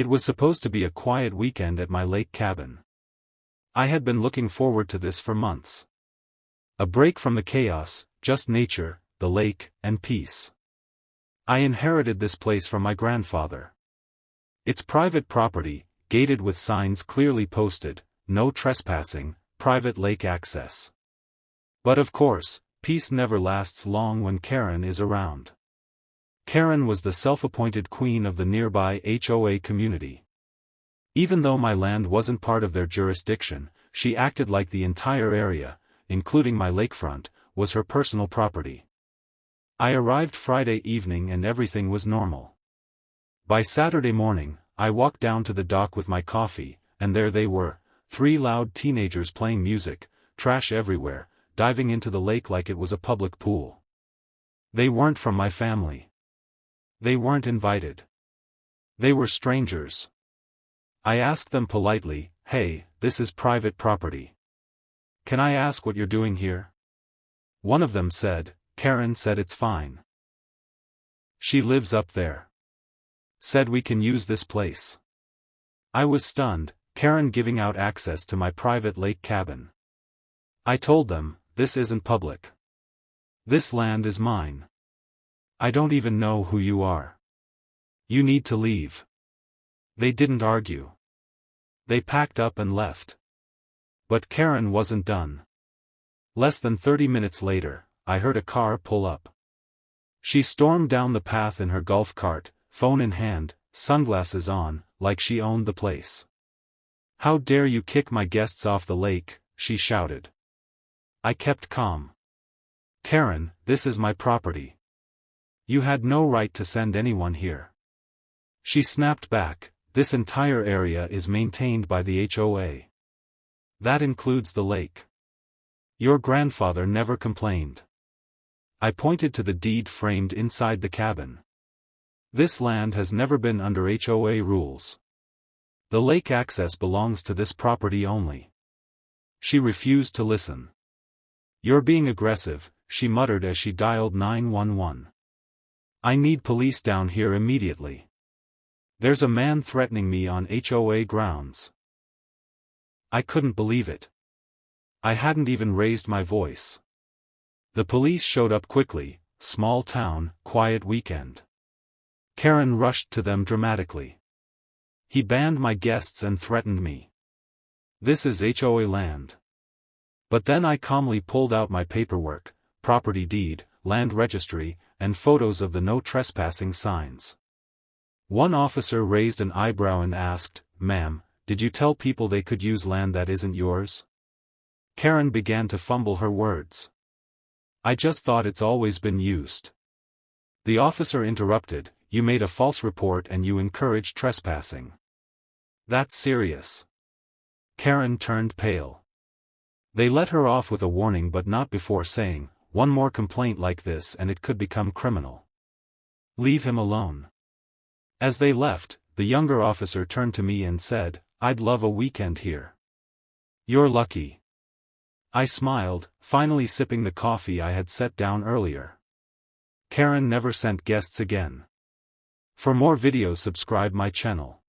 It was supposed to be a quiet weekend at my lake cabin. I had been looking forward to this for months. A break from the chaos, just nature, the lake, and peace. I inherited this place from my grandfather. It's private property, gated with signs clearly posted, no trespassing, private lake access. But of course, peace never lasts long when Karen is around. Karen was the self-appointed queen of the nearby HOA community. Even though my land wasn't part of their jurisdiction, she acted like the entire area, including my lakefront, was her personal property. I arrived Friday evening and everything was normal. By Saturday morning, I walked down to the dock with my coffee, and there they were, 3 loud teenagers playing music, trash everywhere, diving into the lake like it was a public pool. They weren't from my family. They weren't invited. They were strangers. I asked them politely, "Hey, this is private property. Can I ask what you're doing here?" One of them said, "Karen said it's fine. She lives up there. Said we can use this place." I was stunned, Karen giving out access to my private lake cabin. I told them, "This isn't public. This land is mine. I don't even know who you are. You need to leave." They didn't argue. They packed up and left. But Karen wasn't done. Less than 30 minutes later, I heard a car pull up. She stormed down the path in her golf cart, phone in hand, sunglasses on, like she owned the place. "How dare you kick my guests off the lake," she shouted. I kept calm. "Karen, this is my property. You had no right to send anyone here." She snapped back, "This entire area is maintained by the HOA. That includes the lake. Your grandfather never complained." I pointed to the deed framed inside the cabin. "This land has never been under HOA rules. The lake access belongs to this property only." She refused to listen. "You're being aggressive," she muttered as she dialed 911. "I need police down here immediately. There's a man threatening me on HOA grounds." I couldn't believe it. I hadn't even raised my voice. The police showed up quickly, small town, quiet weekend. Karen rushed to them dramatically. "He banned my guests and threatened me. This is HOA land." But then I calmly pulled out my paperwork, property deed, land registry, and photos of the no trespassing signs. One officer raised an eyebrow and asked, "Ma'am, did you tell people they could use land that isn't yours?" Karen began to fumble her words. "I just thought it's always been used." The officer interrupted, "You made a false report and you encouraged trespassing. That's serious." Karen turned pale. They let her off with a warning but not before saying, "One more complaint like this and it could become criminal. Leave him alone." As they left, the younger officer turned to me and said, "I'd love a weekend here." "You're lucky." I smiled, finally sipping the coffee I had set down earlier. Karen never sent guests again. For more videos subscribe my channel.